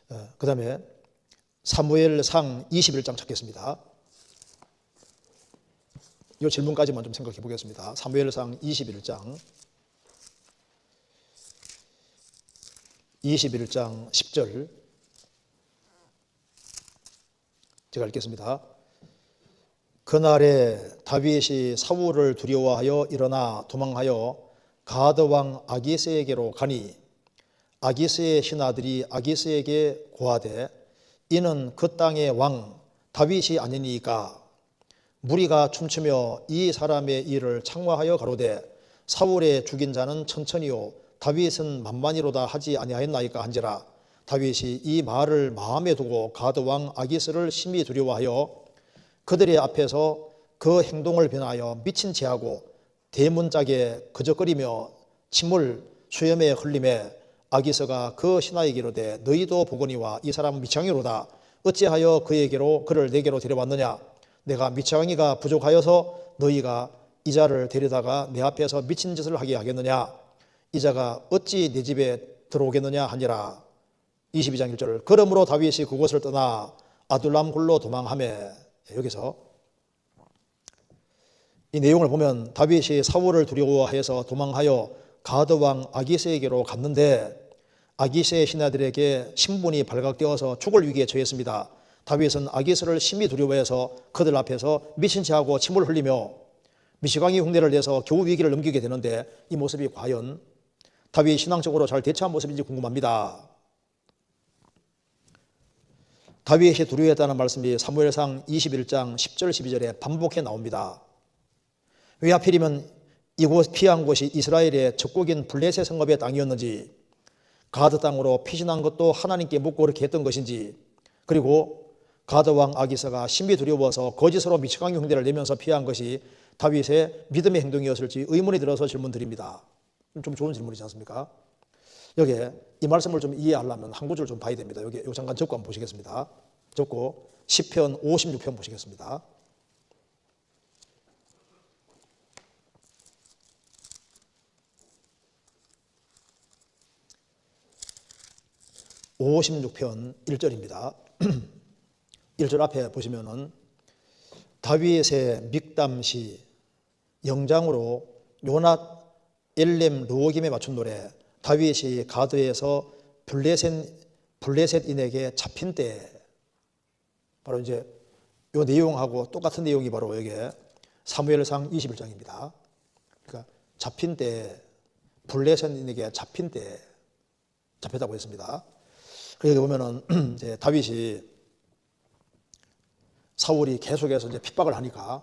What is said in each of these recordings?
그 다음에 사무엘상 21장 찾겠습니다. 이 질문까지만 좀 생각해 보겠습니다. 사무엘상 21장 10절 제가 읽겠습니다. 그날에 다윗이 사울을 두려워하여 일어나 도망하여 가드 왕 아기스에게로 가니 아기스의 신하들이 아기스에게 고하되 이는 그 땅의 왕 다윗이 아니니까 무리가 춤추며 이 사람의 일을 창화하여 가로되 사울의 죽인 자는 천천히요 다윗은 만만히로다 하지 아니하였나이까 한지라. 다윗이 이 말을 마음에 두고 가드 왕 아기스를 심히 두려워하여 그들의 앞에서 그 행동을 변하여 미친 체하고 대문짝에 그저거리며 침을 수염에 흘리매 아기스가 그 신하에게 이르되 너희도 보거니와 이 사람은 미창이로다. 어찌하여 그를 내게로 데려왔느냐. 내가 미창이가 부족하여서 너희가 이 자를 데려다가 내 앞에서 미친 짓을 하게 하겠느냐. 이 자가 어찌 내 집에 들어오겠느냐 하니라. 22장 1절 그러므로 다윗이 그곳을 떠나 아둘람 굴로 도망하매. 여기서 이 내용을 보면 다윗이 사울을 두려워해서 도망하여 가드 왕 아기스에게로 갔는데 아기스의 신하들에게 신분이 발각되어서 죽을 위기에 처했습니다. 다윗은 아기스를 심히 두려워해서 그들 앞에서 미친 체하고 침을 흘리며 미시광이 흉내를 내서 겨우 위기를 넘기게 되는데 이 모습이 과연 다윗이 신앙적으로 잘 대처한 모습인지 궁금합니다. 다윗이 두려워했다는 말씀이 사무엘상 21장 10절 12절에 반복해 나옵니다. 왜 하필이면 이곳 피한 곳이 이스라엘의 적국인 블레셋 성읍의 땅이었는지, 가드 땅으로 피신한 것도 하나님께 묻고 그렇게 했던 것인지, 그리고 가드 왕 아기스가 심히 두려워서 거짓으로 미치광이 흉내를 내면서 피한 것이 다윗의 믿음의 행동이었을지 의문이 들어서 질문드립니다. 좀 좋은 질문이지 않습니까? 여기에 이 말씀을 좀 이해하려면 한 구절을 좀 봐야 됩니다. 여기 잠깐 적고 한번 보시겠습니다. 적고 시편 56편 보시겠습니다. (56편) 1절입니다. 1절 앞에 보시면은 다윗의 믹담시 영장으로 요낫 엘렘 르호김에 맞춘 노래, 다윗이 가드에서 블레셋인에게 잡힌 때, 바로 이제 이 내용하고 똑같은 내용이 바로 여기에 사무엘상 21장입니다. 그러니까 잡힌 때, 블레셋인에게 잡힌 때 잡혔다고 했습니다. 여기 보면은 이제 다윗이 사울이 계속해서 이제 핍박을 하니까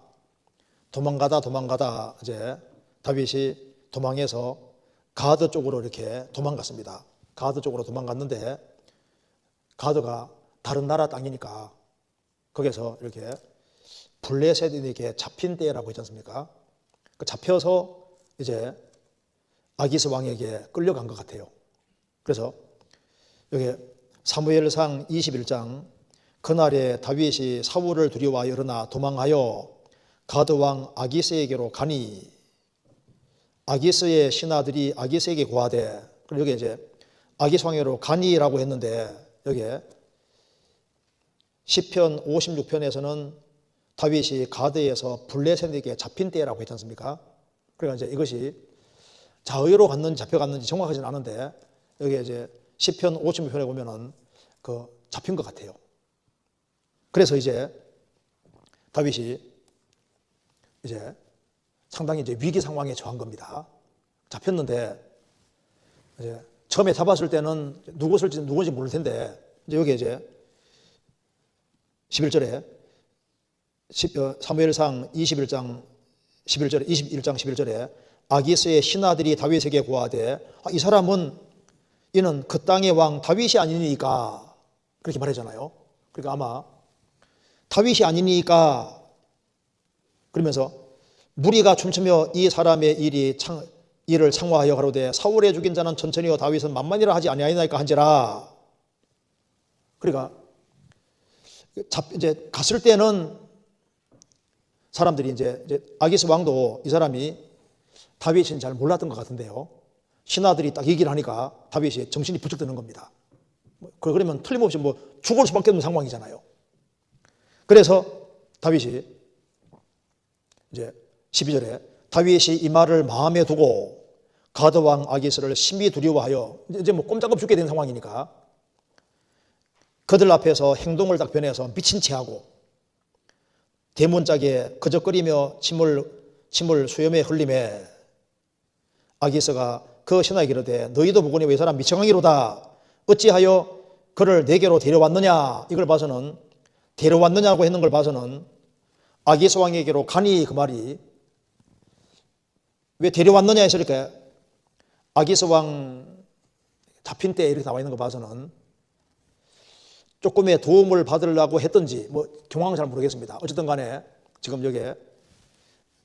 도망가다 이제 다윗이 도망해서 가드 쪽으로 이렇게 도망갔습니다. 가드 쪽으로 도망갔는데 가드가 다른 나라 땅이니까 거기서 이렇게 블레셋인에게 잡힌 때라고 했지 않습니까? 잡혀서 이제 아기스 왕에게 끌려간 것 같아요. 그래서 여기 사무엘상 21장 그날에 다윗이 사울을 두려워하여 일어나 도망하여 가드 왕 아기스에게로 가니 아기스의 신하들이 아기스에게 고하되, 여기 이제 아기스 왕에게로 가니라고 했는데 여기에 시편 56편에서는 다윗이 가드에서 블레셋에게 잡힌 때라고 했지 않습니까? 그러니까 이제 이것이 자의로 갔는지 잡혀갔는지 정확하지는 않은데 여기 이제 시편 56편에 보면은 잡힌 것 같아요. 그래서 이제 다윗이 이제 상당히 이제 위기 상황에 처한 겁니다. 잡혔는데 이제 처음에 잡았을 때는 누구인지 모를 텐데 이제 여기 이제 11절에 사무엘상 21장 11절에 아기스의 신하들이 다윗에게 고하되 이 사람은 이는 그 땅의 왕 다윗이 아니니까 그렇게 말하잖아요. 그러니까 아마 다윗이 아니니까 그러면서 무리가 춤추며 이 사람의 일을 창화하여 가로되 사울의 죽인 자는 천천히요 다윗은 만만히라 하지 아니하였나이까 한지라. 그러니까 이제 갔을 때는 사람들이 이제 아기스 왕도 이 사람이 다윗은 잘 몰랐던 것 같은데요. 신하들이 딱 얘기를 하니까 다윗이 정신이 부쩍 드는 겁니다. 그러면 틀림없이 죽을 수밖에 없는 상황이잖아요. 그래서 다윗이 이제 12절에 다윗이 이 말을 마음에 두고 가드 왕 아기스를 심히 두려워하여, 이제 꼼짝없이 죽게 된 상황이니까 그들 앞에서 행동을 딱 변해서 미친 체하고 대문짝에 그적거리며 침을 수염에 흘리매 아기스가 그 신하에게 이르되 너희도 보거니 이 사람 미청왕이로다. 어찌하여 그를 내게로 데려왔느냐. 이걸 봐서는, 데려왔느냐고 했는 걸 봐서는 아기스 왕에게로 가니, 그 말이 왜 데려왔느냐 했으니까 아기스 왕 잡힌 때 이렇게 나와 있는 거 봐서는 조금의 도움을 받으려고 했던지 경황은 잘 모르겠습니다. 어쨌든 간에 지금 여기에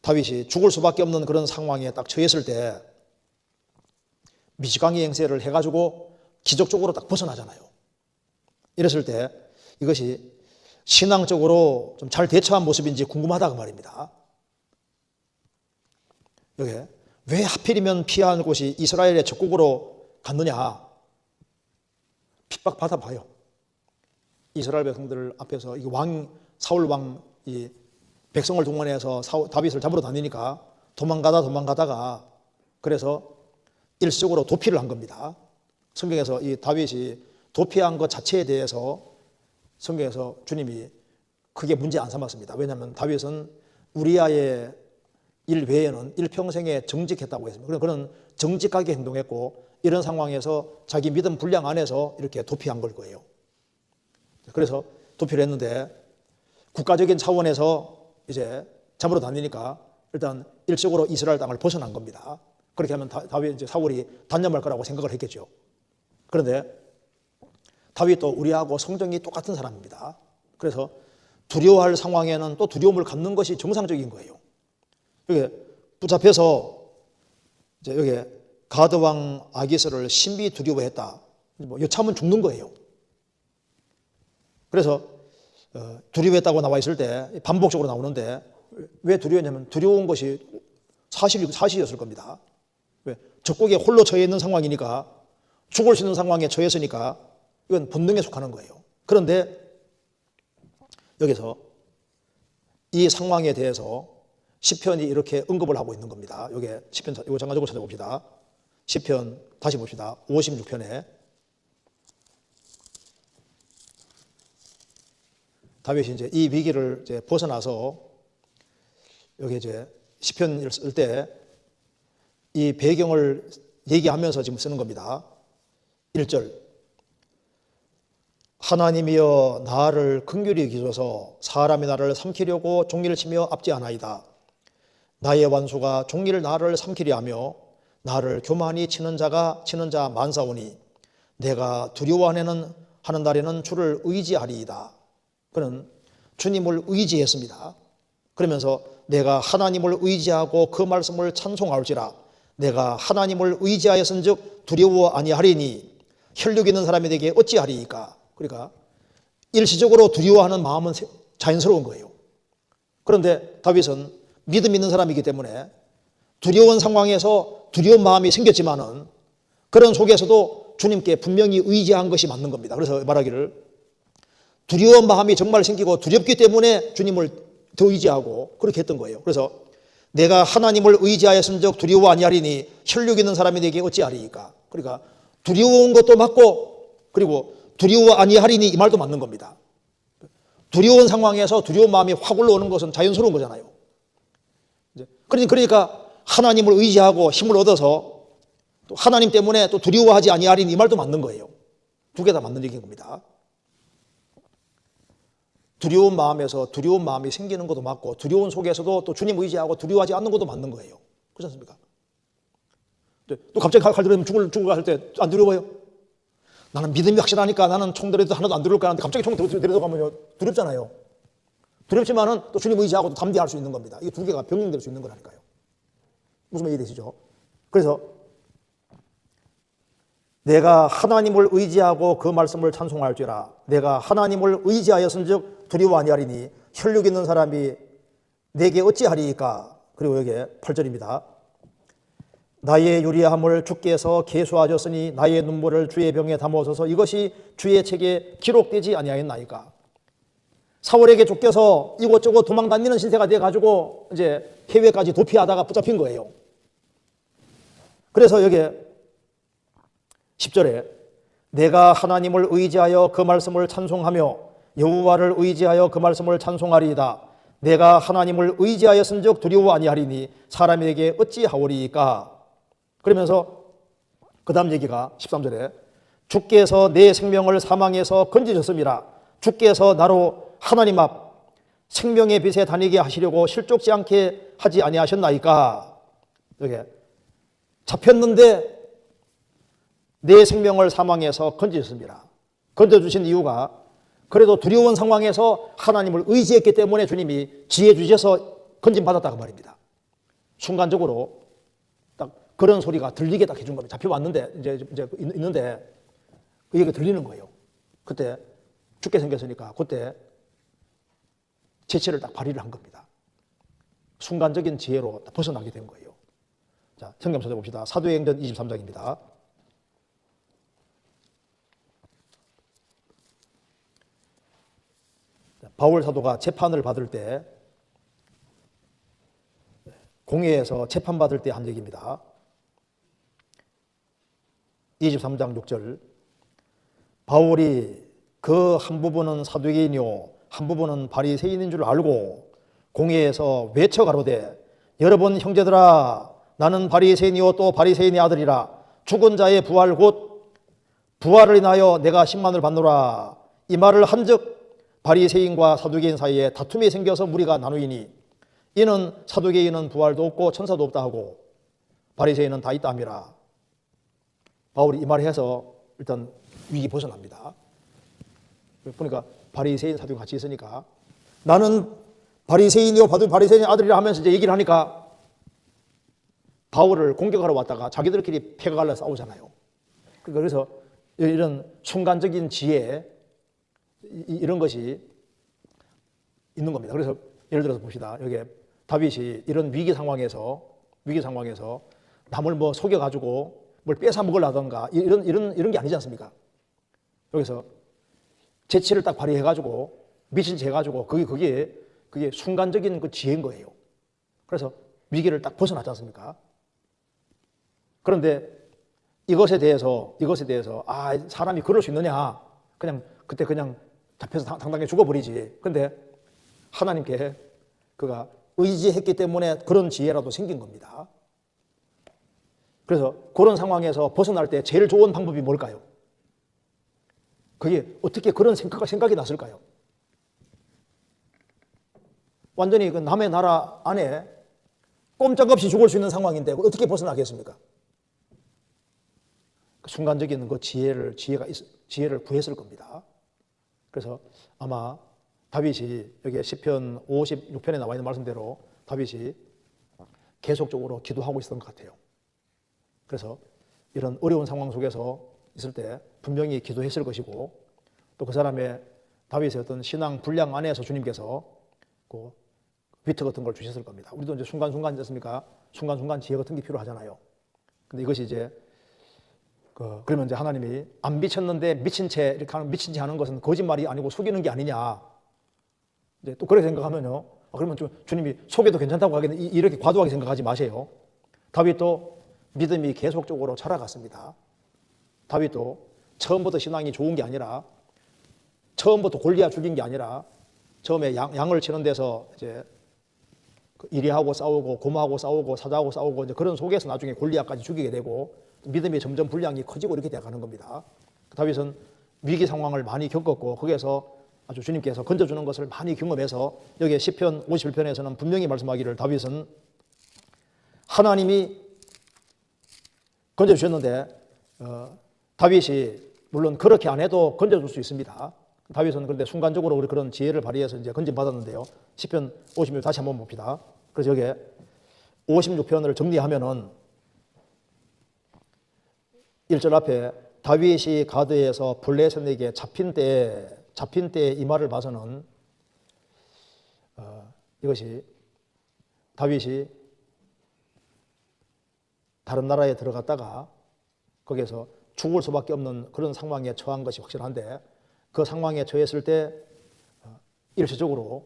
다윗이 죽을 수밖에 없는 그런 상황에 딱 처했을 때 미치광이 행세를 해가지고 기적적으로 딱 벗어나잖아요. 이랬을 때 이것이 신앙적으로 좀 잘 대처한 모습인지 궁금하다 그 말입니다. 여기 왜 하필이면 피한 곳이 이스라엘의 적국으로 갔느냐. 핍박받아 봐요. 이스라엘 백성들 앞에서 이 사울 왕이 백성을 동원해서 다윗을 잡으러 다니니까 도망가다가 그래서 일시적으로 도피를 한 겁니다. 성경에서 이 다윗이 도피한 것 자체에 대해서 성경에서 주님이 크게 문제 안 삼았습니다. 왜냐하면 다윗은 우리아의 일 외에는 일평생에 정직했다고 했습니다. 그는 정직하게 행동했고 이런 상황에서 자기 믿음 분량 안에서 이렇게 도피한 걸 거예요. 그래서 도피를 했는데 국가적인 차원에서 이제 잡으러 다니니까 일단 일적으로 이스라엘 땅을 벗어난 겁니다. 그렇게 하면 다윗 이제 사울이 단념할 거라고 생각을 했겠죠. 그런데 다윗도 우리하고 성정이 똑같은 사람입니다. 그래서 두려워할 상황에는 또 두려움을 갖는 것이 정상적인 거예요. 여기 붙잡혀서 이제 여기 가드 왕 아기스를 심히 두려워했다. 여차하면 죽는 거예요. 그래서 두려워했다고 나와 있을 때 반복적으로 나오는데 왜 두려웠냐면 두려운 것이 사실이었을 겁니다. 왜? 적국에 홀로 처해 있는 상황이니까 죽을 수 있는 상황에 처했으니까 이건 본능에 속하는 거예요. 그런데 여기서 이 상황에 대해서 시편이 이렇게 언급을 하고 있는 겁니다. 여기 시편, 이거 잠깐 적어 찾아봅시다. 시편 다시 봅시다. 56편에 다윗이 이제 이 위기를 이제 벗어나서 여기 이제 시편을 쓸 때 이 배경을 얘기하면서 지금 쓰는 겁니다. 1절 하나님이여 나를 긍휼히 여기소서. 사람이 나를 삼키려고 종리를 치며 앞지하나이다. 나의 원수가 종리를 나를 삼키려 하며 나를 교만히 치는 자 많사오니 내가 두려워하는 날에는 주를 의지하리이다. 그는 주님을 의지했습니다. 그러면서 내가 하나님을 의지하고 그 말씀을 찬송할지라. 내가 하나님을 의지하였은즉 두려워 아니하리니 혈육 있는 사람에게 어찌하리이까. 그러니까 일시적으로 두려워하는 마음은 자연스러운 거예요. 그런데 다윗은 믿음 있는 사람이기 때문에 두려운 상황에서 두려운 마음이 생겼지만은 그런 속에서도 주님께 분명히 의지한 것이 맞는 겁니다. 그래서 말하기를 두려운 마음이 정말 생기고 두렵기 때문에 주님을 더 의지하고 그렇게 했던 거예요. 그래서 내가 하나님을 의지하였은즉 두려워 아니하리니 혈육 있는 사람이 내게 어찌하리이까. 그러니까 두려운 것도 맞고 그리고 두려워 아니하리니 이 말도 맞는 겁니다. 두려운 상황에서 두려운 마음이 확 올라오는 것은 자연스러운 거잖아요. 그러니까 하나님을 의지하고 힘을 얻어서 또 하나님 때문에 또 두려워하지 아니하리니 이 말도 맞는 거예요. 두 개 다 맞는 얘기인 겁니다. 두려운 마음에서 두려운 마음이 생기는 것도 맞고 두려운 속에서도 또 주님 의지하고 두려워하지 않는 것도 맞는 거예요. 그렇지 않습니까? 또 갑자기 칼 들으면 죽을 할 때 안 두려워요? 나는 믿음이 확실하니까 나는 총 들여도 하나도 안 두려울 거야 하는데 갑자기 총 들여도 가면 두렵잖아요. 두렵지만은 또 주님 의지하고 또 담대할 수 있는 겁니다. 이 두 개가 병행될 수 있는 거라니까요. 무슨 말 이해되시죠? 그래서 내가 하나님을 의지하고 그 말씀을 찬송할지라. 내가 하나님을 의지하였은즉 두려워 아니하리니 혈육 있는 사람이 내게 어찌하리이까. 그리고 여기에 8절입니다. 나의 유리함을 주께서 계수하셨으니 나의 눈물을 주의 병에 담으소서. 이것이 주의 책에 기록되지 아니하였나이까. 사울에게 쫓겨서 이곳저곳 도망다니는 신세가 돼가지고 이제 해외까지 도피하다가 붙잡힌 거예요. 그래서 여기 10절에 내가 하나님을 의지하여 그 말씀을 찬송하며 여호와를 의지하여 그 말씀을 찬송하리이다. 내가 하나님을 의지하였은즉 두려워 아니하리니 사람에게 어찌하오리이까. 그러면서 그 다음 얘기가 13절에 주께서 내 생명을 사망에서 건지셨음이라. 주께서 나로 하나님 앞 생명의 빛에 다니게 하시려고 실족지 않게 하지 아니하셨나이까. 여기 잡혔는데 내 생명을 사망에서 건지셨습니다. 건져주신 이유가 그래도 두려운 상황에서 하나님을 의지했기 때문에 주님이 지혜 주셔서 건짐받았다고 말입니다. 순간적으로 딱 그런 소리가 들리게 딱 해준 겁니다. 잡혀왔는데 이제 있는데 그 얘기가 들리는 거예요. 그때 죽게 생겼으니까 그때 지혜를 딱 발휘를 한 겁니다. 순간적인 지혜로 벗어나게 된 거예요. 자, 성경 찾아봅시다. 사도행전 23장입니다. 바울 사도가 재판을 받을 때 공회에서 재판받을 때 한 얘기입니다. 23장 6절 바울이 그 한 부분은 사두개인이요 한 부분은 바리새인인 줄 알고 공회에서 외쳐 가로되 여러분 형제들아 나는 바리새인이요 또 바리새인의 아들이라 죽은 자의 부활 곧 부활을 인하여 내가 심판을 받노라. 이 말을 한즉 바리새인과 사두개인 사이에 다툼이 생겨서 무리가 나누이니 이는 사두개인은 부활도 없고 천사도 없다 하고 바리새인은 다 있다 함이라. 바울이 이 말을 해서 일단 위기 벗어납니다. 보니까 바리새인 사두개인 같이 있으니까 나는 바리새인이요 바리새인의 아들이라 하면서 이제 얘기를 하니까 바울을 공격하러 왔다가 자기들끼리 패가 갈라 싸우잖아요. 그래서 이런 순간적인 지혜 이런 것이 있는 겁니다. 그래서 예를 들어서 봅시다. 여기 다윗이 이런 위기 상황에서 남을 뭐 속여가지고 뭘 뺏어 먹으려던가 이런 게 아니지 않습니까? 여기서 재치를 딱 발휘해가지고 미친 체 해가지고 그게 순간적인 그 지혜인 거예요. 그래서 위기를 딱 벗어났지 않습니까? 그런데 이것에 대해서 사람이 그럴 수 있느냐? 그때 그냥 잡혀서 당당히 죽어버리지. 근데 하나님께 그가 의지했기 때문에 그런 지혜라도 생긴 겁니다. 그래서 그런 상황에서 벗어날 때 제일 좋은 방법이 뭘까요? 그게 어떻게 그런 생각이 났을까요? 완전히 그 남의 나라 안에 꼼짝없이 죽을 수 있는 상황인데 어떻게 벗어나겠습니까? 순간적인 그 지혜를 구했을 겁니다. 그래서 아마 다윗이 여기 시편 56편에 나와 있는 말씀대로 다윗이 계속적으로 기도하고 있었던 것 같아요. 그래서 이런 어려운 상황 속에서 있을 때 분명히 기도했을 것이고 또 그 사람의 다윗의 어떤 신앙 분량 안에서 주님께서 그 비트 같은 걸 주셨을 겁니다. 우리도 이제 순간순간이지 않습니까? 순간순간 지혜 같은 게 필요하잖아요. 근데 이것이 이제 그러면 이제 하나님이 안 미쳤는데 미친 채 이렇게 하는 미친 채 하는 것은 거짓말이 아니고 속이는 게 아니냐. 이제 또 그렇게 생각하면요. 그러면 좀 주님이 속여도 괜찮다고 하겠네. 이렇게 과도하게 생각하지 마세요. 다윗도 믿음이 계속적으로 자라갔습니다. 다윗도 처음부터 신앙이 좋은 게 아니라 처음부터 골리앗 죽인 게 아니라 처음에 양을 치는 데서 이제 이리하고 싸우고 고모하고 싸우고 사자하고 싸우고 이제 그런 속에서 나중에 골리앗까지 죽이게 되고 믿음이 점점 분량이 커지고 이렇게 돼가는 겁니다. 다윗은 위기 상황을 많이 겪었고 거기에서 아주 주님께서 건져주는 것을 많이 경험해서 여기 시편 51편에서는 분명히 말씀하기를 다윗은 하나님이 건져주셨는데 다윗이 물론 그렇게 안 해도 건져줄 수 있습니다. 다윗은 그런데 순간적으로 우리 그런 지혜를 발휘해서 이제 건짐받았는데요. 시편 56편 다시 한번 봅시다. 그래서 여기 56편을 정리하면은 1절 앞에 다윗이 가드에서 블레셋에게 잡힌 때에 이 말을 봐서는 이것이 다윗이 다른 나라에 들어갔다가 거기에서 죽을 수밖에 없는 그런 상황에 처한 것이 확실한데, 그 상황에 처했을 때 일시적으로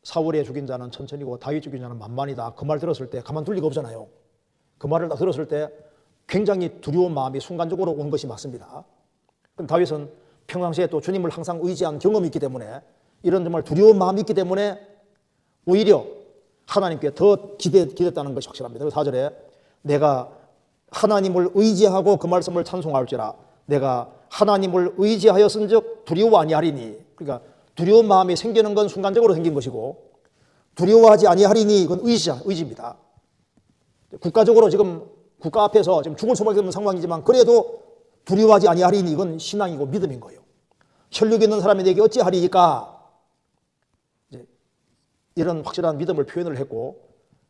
사울의 죽인 자는 천천히고 다윗 죽인 자는 만만이다, 그 말 들었을 때 가만둘 리가 없잖아요. 그 말을 다 들었을 때 굉장히 두려운 마음이 순간적으로 온 것이 맞습니다. 그럼 다윗은 평상시에 또 주님을 항상 의지한 경험이 있기 때문에 이런 정말 두려운 마음이 있기 때문에 오히려 하나님께 더 기댔다는 것이 확실합니다. 그래서 4절에 내가 하나님을 의지하고 그 말씀을 찬송할지라 내가 하나님을 의지하였은즉 두려워 아니하리니. 그러니까 두려운 마음이 생기는 건 순간적으로 생긴 것이고 두려워하지 아니하리니 이건 의지입니다. 국가적으로 지금 국가 앞에서 지금 죽을 수밖에 없는 상황이지만 그래도 두려워하지 아니하리니 이건 신앙이고 믿음인 거예요. 혈육이 있는 사람이 내게 어찌하리이까, 이런 확실한 믿음을 표현을 했고,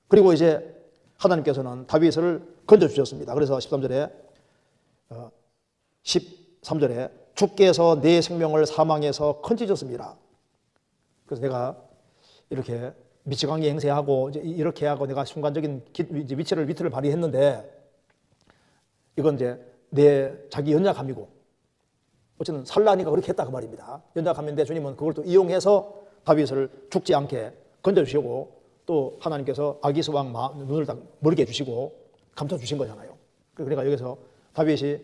그리고 이제 하나님께서는 다윗을 건져주셨습니다. 그래서 13절에 주께서 내 생명을 사망에서 건지셨습니다. 그래서 내가 이렇게 미치광이 행세하고 이렇게 하고 내가 순간적인 위트를 발휘했는데 이건 이제 내 자기 연약함이고 어쨌든 살라니까 그렇게 했다 그 말입니다. 연약함인데 주님은 그걸 또 이용해서 다윗을 죽지 않게 건져주시고 또 하나님께서 아기스 왕 눈을 딱 멀게 해주시고 감춰주신 거잖아요. 그러니까 여기서 다윗이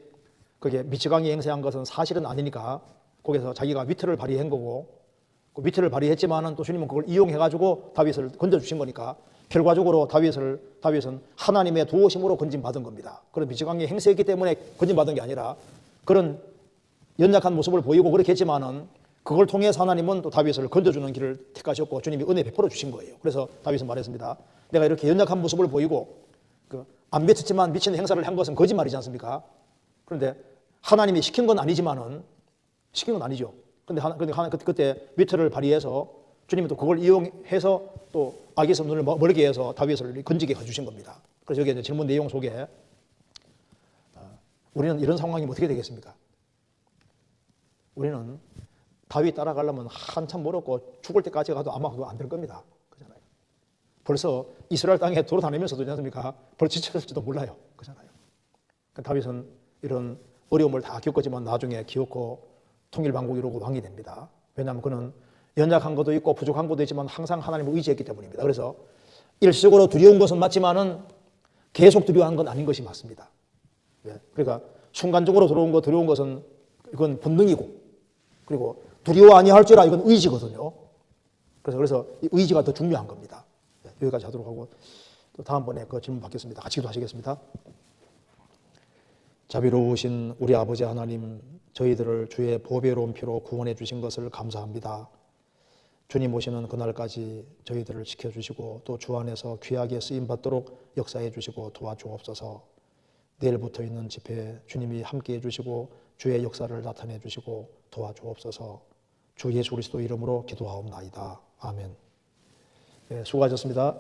그게 미치광이 행세한 것은 사실은 아니니까 거기서 자기가 위트를 발휘한 거고 그 위트를 발휘했지만은 또 주님은 그걸 이용해가지고 다윗을 건져주신 거니까 결과적으로 다윗은 하나님의 도우심으로 건진받은 겁니다. 그런 미치광이 행세했기 때문에 건진받은 게 아니라 그런 연약한 모습을 보이고 그렇게 했지만은 그걸 통해서 하나님은 또 다윗을 건져주는 길을 택하셨고 주님이 은혜 베풀어 주신 거예요. 그래서 다윗은 말했습니다. 내가 이렇게 연약한 모습을 보이고 안 미쳤지만 미친 행사를 한 것은 거짓말이지 않습니까? 그런데 하나님이 시킨 건 아니지만은 시킨 건 아니죠. 그런데 그때 위트를 발휘해서 주님이 또 그걸 이용해서 또 아기스 눈을 멀게 해서 다윗을 건지게 해주신 겁니다. 그래서 여기 질문 내용 속에 우리는 이런 상황이면 어떻게 되겠습니까? 우리는 다윗 따라가려면 한참 멀었고 죽을 때까지 가도 아마 그거 안 될 겁니다. 그잖아요. 벌써 이스라엘 땅에 돌아다니면서도 있지 않습니까? 벌써 지쳤을지도 몰라요. 그잖아요. 다윗은 이런 어려움을 다 겪었지만 나중에 기어코 통일왕국 이루고 왕이 됩니다. 왜냐하면 그는 연약한 것도 있고 부족한 것도 있지만 항상 하나님을 의지했기 때문입니다. 그래서 일시적으로 두려운 것은 맞지만은 계속 두려워한 건 아닌 것이 맞습니다. 그러니까 순간적으로 두려운 것은 이건 본능이고 그리고 두려워 아니할지라 이건 의지거든요. 그래서 이 의지가 더 중요한 겁니다. 여기까지 하도록 하고 또 다음번에 그 질문 받겠습니다. 같이 기도하시겠습니다. 자비로우신 우리 아버지 하나님, 저희들을 주의 보배로운 피로 구원해 주신 것을 감사합니다. 주님 오시는 그날까지 저희들을 지켜주시고 또 주 안에서 귀하게 쓰임받도록 역사해 주시고 도와주옵소서. 내일부터 있는 집회에 주님이 함께해 주시고 주의 역사를 나타내 주시고 도와주옵소서. 주 예수 그리스도 이름으로 기도하옵나이다. 아멘. 네, 수고하셨습니다.